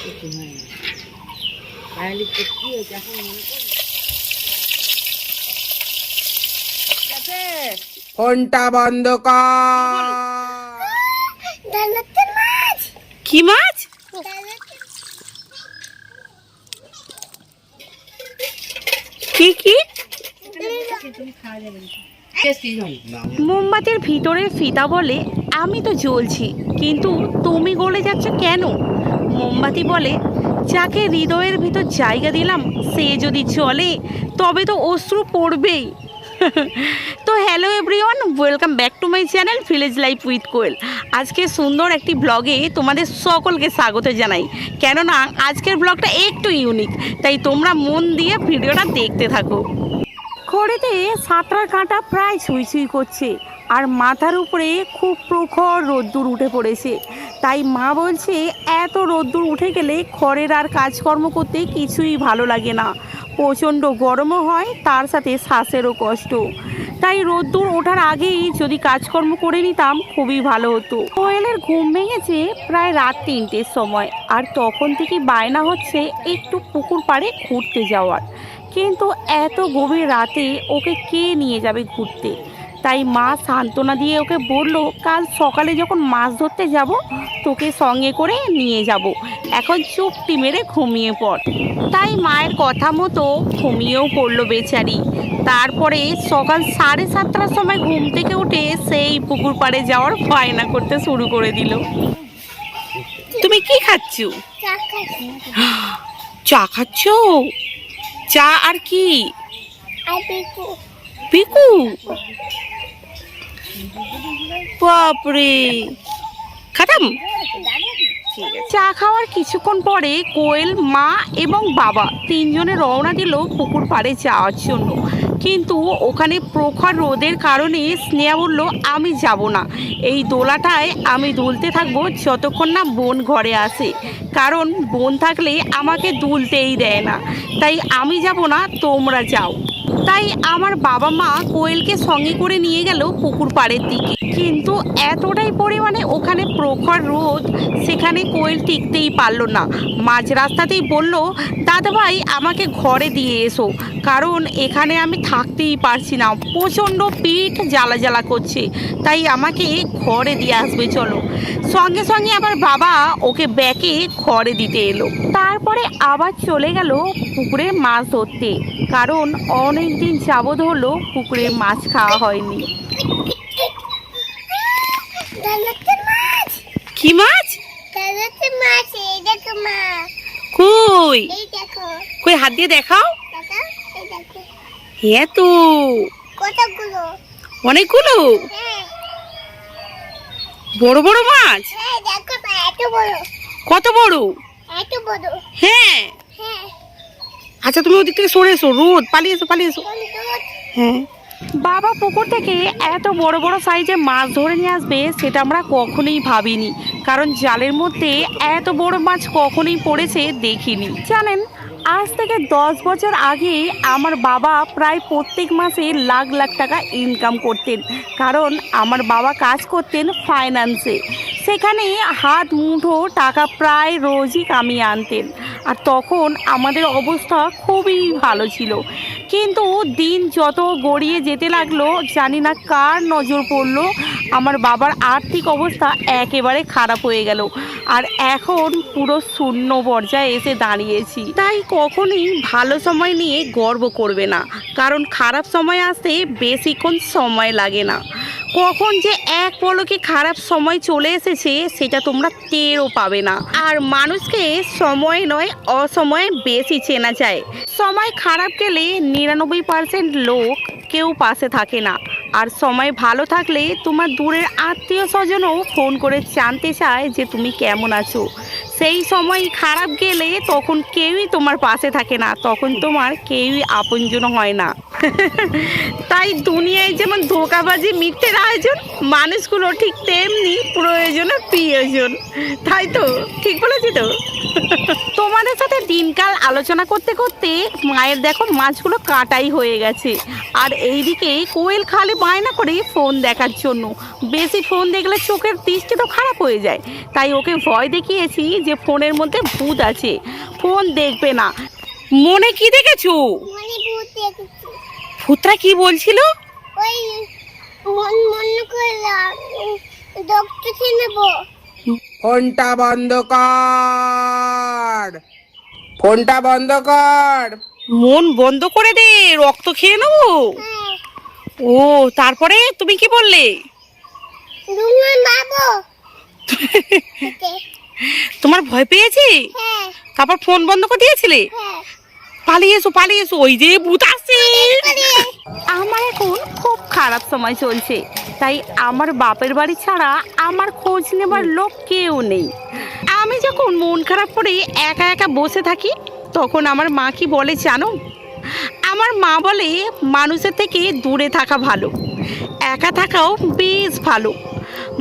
কিছু হয় না, তাহলে তো কি হয়েছে এখন মনে করি। ফোনটা বন্ধ কর। কি মাছ? কি কি? মোমবাতির ভিতরের ফিতা বলে আমি তো জ্বলছি, কিন্তু তুমি গলে যাচ্ছ কেন? মোমবাতি বলে যাকে হৃদয়ের ভিতর জায়গা দিলাম সে যদি জ্বলে তবে তো অশ্রু পড়বেই। তো hello everyone, welcome back to my channel village life with Koel. আজকে সুন্দর একটি ব্লগে তোমাদের সকলকে স্বাগত জানাই, কেননা আজকের ব্লগটা একটু ইউনিক, তাই তোমরা মন দিয়ে ভিডিওটা দেখতে থাকো। ঘড়িতে সাঁতরার কাঁটা প্রায় ছুঁই ছুঁই করছে, আর মাথার উপরে খুব প্রখর রোদ্দুর উঠে পড়েছে। তাই মা বলছে এত রোদ্দুর উঠে গেলে ঘরের আর কাজকর্ম করতে কিছুই ভালো লাগে না, প্রচণ্ড গরমও হয়, তার সাথে শ্বাসেরও কষ্ট। তাই রোদ্দুর ওঠার আগেই যদি কাজকর্ম করে নিতাম খুবই ভালো হতো। কোয়েলের ঘুম ভেঙেছে প্রায় রাত 3টের সময়, আর তখন থেকে বায়না হচ্ছে একটু পুকুর পাড়ে ঘুরতে যাওয়ার। কিন্তু এত গভীর রাতে ওকে কে নিয়ে যাবে ঘুরতে? তাই মা সান্ত্বনা দিয়ে ওকে বলল, কাল সকালে যখন মাছ ধরতে যাব তোকে সঙ্গে করে নিয়ে যাব, এখন চুপটি মেরে ঘুমিয়ে পড়। তাই মায়ের কথা মতো ঘুমিয়েও পড়লো বেচারি। তারপরে সকাল 7:30টার সময় ঘুম থেকে উঠে সেই পুকুর পাড়ে যাওয়ার বায়না করতে শুরু করে দিল। তুমি কি খাচ্ছ? চা খাচ্ছ? চা আর কি? পিকু? বাপরে, খাতাম। চা খাওয়ার কিছুক্ষণ পরে কোয়েল, মা এবং বাবা তিনজনে রওনা দিল পুকুর পাড়ে যাওয়ার জন্য। কিন্তু ওখানে প্রখর রোদের কারণে স্নেহা বলল, আমি যাব না, এই দোলাটায় আমি দুলতে থাকবো যতক্ষণ না বোন ঘরে আসে, কারণ বোন থাকলে আমাকে দুলতেই দেয় না। তাই আমি যাব না, তোমরা যাও। তাই আমার বাবা মা কোয়েলকে সঙ্গে করে নিয়ে গেল পুকুর পাড়ের দিকে। কিন্তু এতটাই পরিমাণে ওখানে প্রখর রোদ, সেখানে কোয়েল টিকতেই পারলো না। মাঝ রাস্তাতেই বলল, দাদা ভাই আমাকে ঘরে দিয়ে এসো, কারণ এখানে আমি থাকতেই পারছি না, প্রচণ্ড পিঠ জ্বালা জ্বালা করছে, তাই আমাকে ঘরে দিয়ে আসবে চলো। সঙ্গে সঙ্গে আমার বাবা ওকে ব্যাকে ঘরে দিতে এলো। তারপরে আবার চলে গেল পুকুরে মাছ ধরতে, কারণ অনেক দিন যাবৎ হলো পুকুরে মাছ খাওয়া হয়নি। কি মাছ? কই কই, হাত দিয়ে দেখাও। হ্যাঁ তো, অনেকগুলো বড় বড় মাছ। কত বড়? হ্যাঁ, আচ্ছা তুমি ওদিক থেকে সরে এসো, রোদ, পালিয়ে এসো পালিয়ে এসো। হ্যাঁ, বাবা পুকুর থেকে এত বড় বড় সাইজে মাছ ধরে নিয়ে আসবে সেটা আমরা কখনোই ভাবিনি, কারণ জালের মধ্যে এত বড় মাছ কখনোই পড়েছে দেখিনি। জানেন, আজ থেকে 10 বছর আগে আমার বাবা প্রায় প্রত্যেক মাসে লাখ লাখ টাকা ইনকাম করতেন, কারণ আমার বাবা কাজ করতেন ফাইন্যান্সে। সেখানে হাত মুঠো টাকা প্রায় রোজই কামিয়ে আনতেন, আর তখন আমাদের অবস্থা খুবই ভালো ছিল। কিন্তু দিন যত গড়িয়ে যেতে লাগলো, জানি না কার নজর পড়লো, আমার বাবার আর্থিক অবস্থা একেবারে খারাপ হয়ে গেল, আর এখন পুরো শূন্য পর্যায়ে এসে দাঁড়িয়েছি। তাই কখনোই ভালো সময় নিয়ে গর্ব করবে না, কারণ খারাপ সময় আসতে বেশিক্ষণ সময় লাগে না। কখন যে এক পলকে খারাপ সময় চলে এসেছে সেটা তোমরা টেরও পাবে না। আর মানুষকে সময় নয় অসময়ে বেশি চেনা যায়। সময় খারাপ গেলে 99% লোক কেউ পাশে থাকে না, আর সময় ভালো থাকলে তোমার দূরের আত্মীয় স্বজনও ফোন করে জানতে চায় যে তুমি কেমন আছো। সেই সময় খারাপ গেলে তখন কেউই তোমার পাশে থাকে না, তখন তোমার কেউই আপনজন হয় না। তাই দুনিয়ায় যেমন ধোঁকাবাজি মিথ্যের আয়োজন, মানুষগুলো ঠিক তেমনি প্রয়োজনে প্রিয়জন। তাই তো, ঠিক বলেছি তো? তোমার তোমাদের সাথে দিনকাল আলোচনা করতে করতে মায়ের দেখো মাছগুলো কাটাই হয়ে গেছে। আর এইদিকে কোয়েল খালি বায়না করে ফোন দেখার জন্য। বেশি ফোন দেখলে চোখের দৃষ্টি তো খারাপ হয়ে যায়, তাই ওকে ভয় দেখিয়েছি যে ফোনের মধ্যে ভূত আছে, ফোন দেখবে না। মনে কি দেখেছো? মানে ভূত দেখেছি। ভূতরা কি বলছিল? ওই মন মন করে ডক্টর খেয়ে নেবো। ফোনটা বন্ধ কর, ফোনটা বন্ধ কর। মন বন্ধ করে দে, রক্ত খেয়ে নেবো। হ্যাঁ, ও তারপরে তুমি কি বললে? রুমে মারবো। তোমার ভয় পেয়েছি? হ্যাঁ তারপর ফোন বন্ধ করে দিয়েছিলে? হ্যাঁ। পালিয়ে এসো, ওই যে ভূত আসছে। আমার এখন খুব খারাপ সময় চলছে, তাই আমার বাপের বাড়ি ছাড়া আমার খোঁজ নেবার লোক কেউ নেই। আমি যখন মন খারাপ করে একা একা বসে থাকি, তখন আমার মা কি বলে জানো? আমার মা বলে মানুষের থেকে দূরে থাকা ভালো, একা থাকাও বেশ ভালো।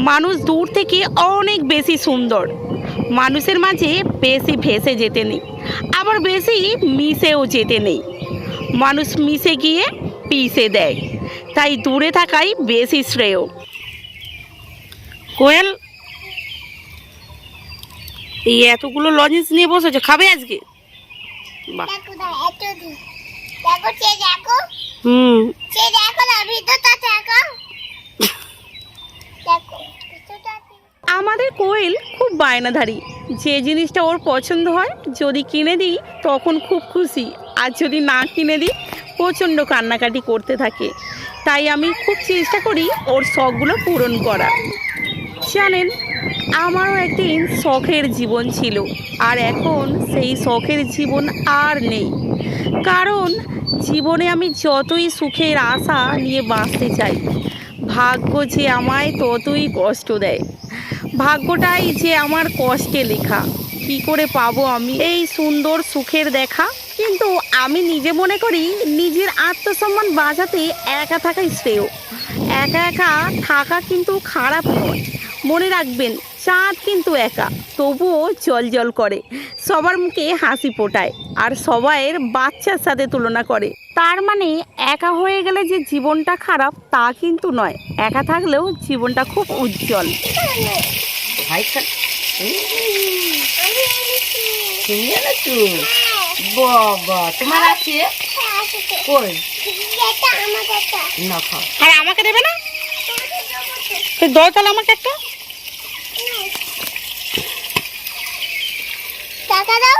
মানুষ দূর থেকে অনেক বেশি সুন্দর, মানুষের মাঝে বেশি ভেসে যেতে নেই, আবার বেশি মিশেও যেতে নেই। মানুষ মিশে গিয়ে পিষে দেয়, তাই দূরে থাকাই বেশি শ্রেয়। কোয়েল, এই এতগুলো লজেন্স নিয়ে বসেছো, খাবে আজকে? বাহ, দেখো না এত দিন। দেখো সে দেখো, হুম। সে দেখো না ভিতরটা দেখো। দেখো ভিতরটা আমাদের কোয়েল খুব বায়নাধারী, যে জিনিসটা ওর পছন্দ হয় যদি কিনে দিই তখন খুব খুশি, আর যদি না কিনে দিই প্রচণ্ড কান্নাকাটি করতে থাকে। তাই আমি খুব চেষ্টা করি ওর শখগুলো পূরণ করার। জানেন, আমারও একদিন শখের জীবন ছিল, আর এখন সেই শখের জীবন আর নেই। কারণ জীবনে আমি যতই সুখের আশা নিয়ে বাঁচতে চাই, ভাগ্য যে আমায় ততই কষ্ট দেয়। ভাগ্যটাই যে আমার কষ্টে লেখা। কি করে পাবো আমি এই সুন্দর সুখের দেখা? কিন্তু আমি নিজে মনে করি নিজের আত্মসম্মান বাঁচাতে একা থাকাই শ্রেয়। একা একা থাকা কিন্তু খারাপ নয়। মনে রাখবেন, চাঁদ কিন্তু একা, তবুও জল করে, সবার মুখে হাসি ফোটায়, আর সবাইয়ের বাচ্চার সাথে তুলনা করে। তার মানে একা হয়ে গেলে যে জীবনটা খারাপ তা কিন্তু নয়, একা থাকলেও জীবনটা খুব উজ্জ্বল। তুমি এনেছো? বাবা, তোমার আছে? কই না, খাও। আর আমাকে দেবে না? দাও তাহলে আমাকে একটা। টাকা দাও।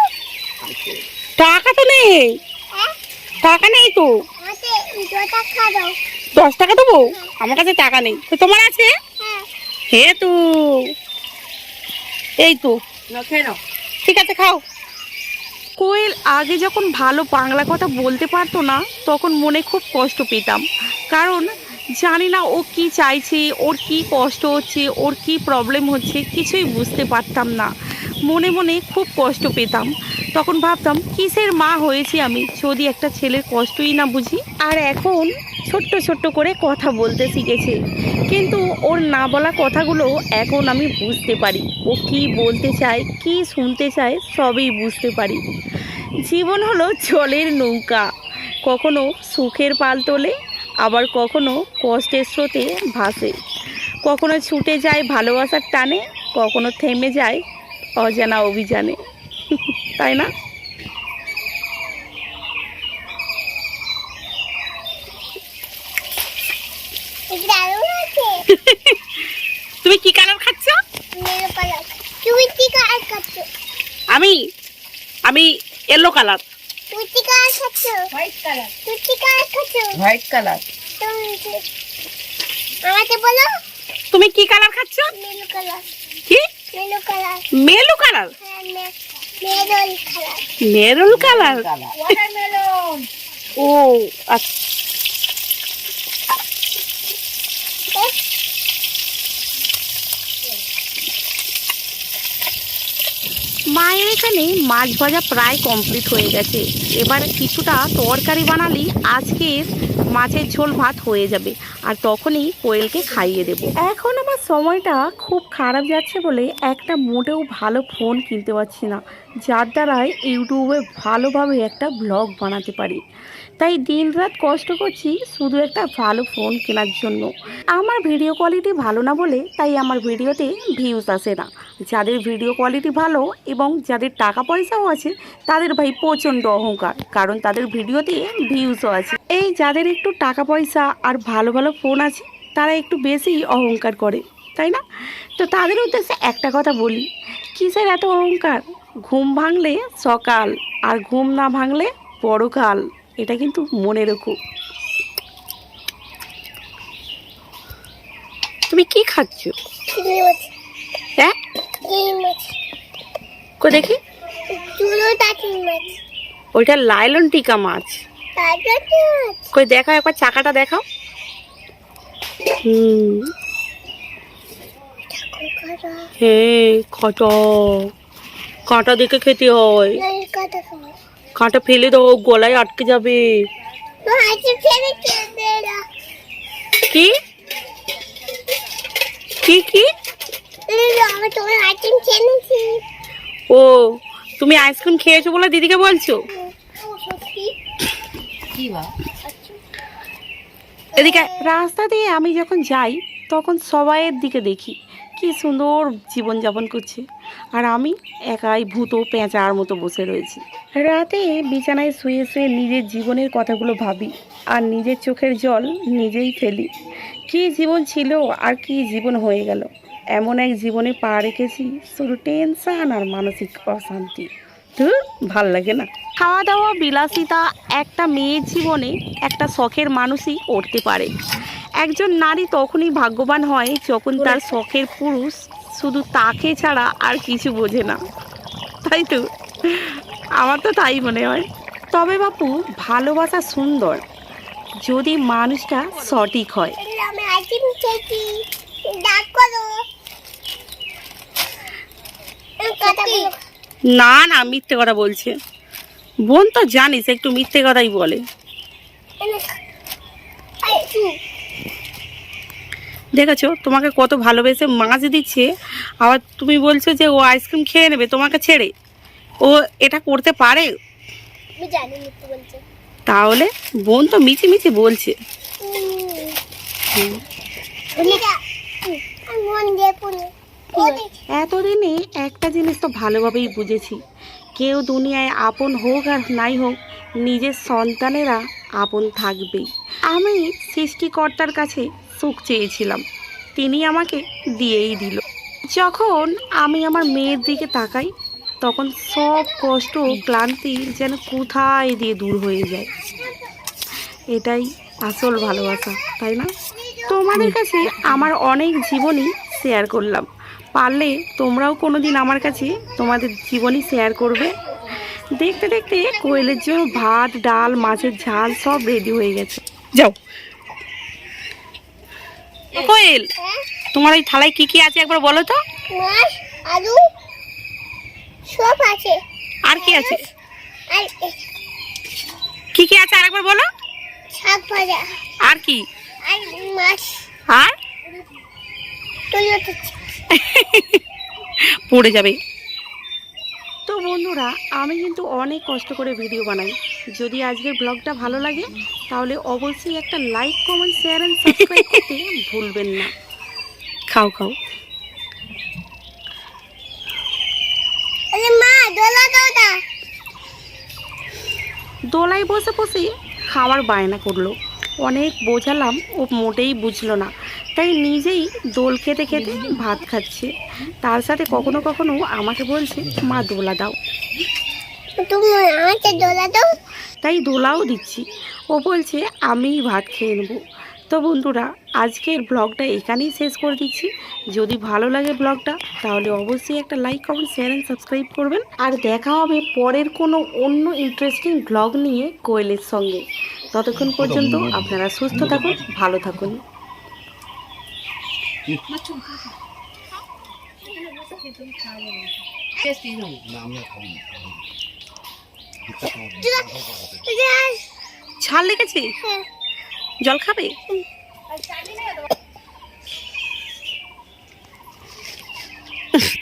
টাকা তো নেই, হ্যাঁ টাকা নেই তো। আমাকে 2 টাকা দাও। 10 টাকা দেবো? আমার কাছে টাকা নেই, তো তোমার আছে? হ্যাঁ হে তো, এই তো, না, খেয়ে নাও। ঠিক আছে খাও। কোয়েল আগে যখন ভালো বাংলা কথা বলতে পারতো না, তখন মনে খুব কষ্ট পেতাম। কারণ জানি না ও কি চাইছে, ওর কি কষ্ট হচ্ছে, ওর কি প্রবলেম হচ্ছে, কিছুই বুঝতে পারতাম না। মনে মনে খুব কষ্ট পেতাম। তখন ভাবতাম কিসের মা হয়েছি আমি, যদি একটা ছেলের কষ্টই না বুঝি। আর এখন ছোট্ট ছোট্ট করে কথা বলতে শিখেছে, কিন্তু ওর না বলা কথাগুলো এখন আমি বুঝতে পারি। ও কি বলতে চায়, কি শুনতে চায়, সবই বুঝতে পারি। জীবন হলো জলের নৌকা, কখনো সুখের পাল তোলে, আবার কখনো কষ্টের স্রোতে ভাসে, কখনো ছুটে যায় ভালোবাসার টানে, কখনো থেমে যায় অজানা অভিযানে। তাই না? দারুণ আছে। তুমি কি কালার খাচ্ছ? মেরো কালার। তুই কি কালার খাচ্ছ? আমি আমি ইয়েলো কালার। তুই কি কালার খাচ্ছ? White colour. তুই কি কালার খাচ্ছ? White colour. আমাকে বলো। তুমি কি কালার খাচ্ছ? মেরো কালার। কি? মেরো কালার। Maroon colour? হ্যাঁ maroon colour. Maroon colour? Watermelon. ও আচ্ছা। মায়ের এখানে মাছ ভাজা প্রায় কমপ্লিট হয়ে গেছে। এবার কিছুটা তরকারি বানালেই আজকের মাছের ঝোল ভাত হয়ে যাবে। আর তখনই কোয়েলকে খাইয়ে দেব। এখন আমার সময়টা খুব খারাপ যাচ্ছে বলে একটা মোটেও ভালো ফোন কিনতে পারছি না, যার দ্বারাই ইউটিউবে ভালোভাবে একটা ব্লগ বানাতে পারি। তাই দিনরাত কষ্ট করছি শুধু একটা ভালো ফোন কেনার জন্য। আমার ভিডিও কোয়ালিটি ভালো না বলে তাই আমার ভিডিওতে ভিউজ আসে না। যাদের ভিডিও কোয়ালিটি ভালো এবং যাদের টাকা পয়সাও আছে তাদের ভাই প্রচণ্ড অহংকার, কারণ তাদের ভিডিওতে ভিউজও আছে। এই যাদের একটু টাকা পয়সা আর ভালো ভালো ফোন আছে তারা একটু বেশি অহংকার করে, তাই না? তো তাদের উদ্দেশ্যে একটা কথা বলি, কিসের এত অহংকার? ঘুম ভাঙলে সকাল, আর ঘুম না ভাঙলে পরকাল। এটা কিন্তু মনে রেখো। তুমি কি খাচ্ছ? চিংড়ি মাছ হ্যাঁ, চিংড়ি মাছ কো দেখি। চুলোটা চিংড়ি মাছ ওইটা লাইলন টিকা মাছ। তারপর কি মাছ কই দেখাও, একবার চাকাটা দেখাও। হুম, কাটা হ্যাঁ কাঁটা, কাঁটা দেখে খেতে হয়। নাই কাটা খাওয়া কাঁটা ফেলে দাও, গলায় আটকে যাবে। তো হাঁচি ফেলে খেতে না কি কি কি? আমি তোমার আইসক্রিম খেয়েছি ও, তুমি আইসক্রিম খেয়েছো বলে দিদিকে বলছো? সত্যি কি বা এদিকে রাস্তা দিয়ে আমি যখন যাই তখন সবাইয়ের দিকে দেখি কি সুন্দর জীবনযাপন করছে, আর আমি একাই ভূত পেঁচার মতো বসে রয়েছি। রাতে বিছানায় শুয়ে শুয়ে নিজের জীবনের কথাগুলো ভাবি আর নিজের চোখের জল নিজেই ফেলি। কি জীবন ছিল আর কি জীবন হয়ে গেল। এমন এক জীবনে পা রেখেছি শুধু টেনশন আর মানসিক অশান্তি। ধুর, ভাল লাগে না। খাওয়া দাওয়া বিলাসিতা একটা মেয়ের জীবনে একটা শখের মানুষই করতে পারে। একজন নারী তখনই ভাগ্যবান হয় যখন তার শখের পুরুষ শুধু তাকে ছাড়া আর কিছু বোঝে না, তাই তো? আমার তো তাই মনে হয়। তবে বাপু, ভালোবাসা সুন্দর যদি মানুষটা সঠিক হয়। আমি আইসক্রিম খেয়েছি ডাক করো কাটা না না, মিথ্যে কথা বলছে। বোন তো জানিস একটু মিথ্যে কথাই বলে। দেখেছো তোমাকে কত ভালোবেসে মাছ দিচ্ছে, আবার তুমি বলছো যে ও আইসক্রিম খেয়ে নেবে তোমাকে ছেড়ে। ও এটা করতে পারে? আমি জানি মিথ্যে বলছে তাহলে বোন তো মিছি মিছি বলছে। মন দিয়ে পড়ে এতদিনে একটা জিনিস তো ভালোভাবেই বুঝেছি, কেউ দুনিয়ায় আপন হোক আর নাই হোক, নিজের সন্তানেরা আপন থাকবেই। আমি সৃষ্টিকর্তার কাছে সুখ চেয়েছিলাম, তিনি আমাকে দিয়েই দিল। যখন আমি আমার মেয়ের দিকে তাকাই তখন সব কষ্ট ক্লান্তি যেন কোথায় দিয়ে দূর হয়ে যায়। এটাই আসল ভালোবাসা, তাই না? তোমাদের কাছে আমার অনেক জীবনই শেয়ার করলাম, পারলে তোমরাও কোনোদিন আমার কাছে তোমাদের জীবনই শেয়ার করবে। দেখতে দেখতে কোয়েলের জন্য ভাত ডাল মাছের ঝাল সব রেডি হয়ে গেছে। যাও কোয়েল, তোমার ওই থালায় কি কি আছে একবার বলো তো। মাছ আলু সব আছে আর কি আছে? আর কি কি আছে আরেকবার বলো। শাক ভাজা আর কি? আর মাছ আর টমেটো পড়ে যাবে। তো বন্ধুরা, আমি কিন্তু অনেক কষ্ট করে ভিডিও বানাই। যদি আজকের ব্লগটা ভালো লাগে তাহলে অবশ্যই একটা like comment share and subscribe করতে ভুলবেন না। খাও খাও। আরে মা দোলা দাওটা দোলায় বসে বসে খাওয়ার বায়না করলো। অনেক বোঝালাম, ও মোটেই বুঝলো না, তাই নিজেই দোল খেতে খেতে ভাত খাচ্ছে। তার সাথে কখনো কখনো আমাকে বলছে মা দোলা দাও, তুমি আমাকে দোলা দাও তাই দোলাও দিচ্ছি। ও বলছে আমিই ভাত খেয়ে নেবো। তো বন্ধুরা, আজকের ব্লগটা এখানেই শেষ করে দিচ্ছি। যদি ভালো লাগে ব্লগটা তাহলে অবশ্যই একটা like comment share and subscribe করবেন। আর দেখা হবে পরের কোনো অন্য ইন্টারেস্টিং ব্লগ নিয়ে কোয়েলের সঙ্গে। ততক্ষণ পর্যন্ত আপনারা সুস্থ থাকুন, ভালো থাকুন। ছাড় লেগেছে, জল খাবে?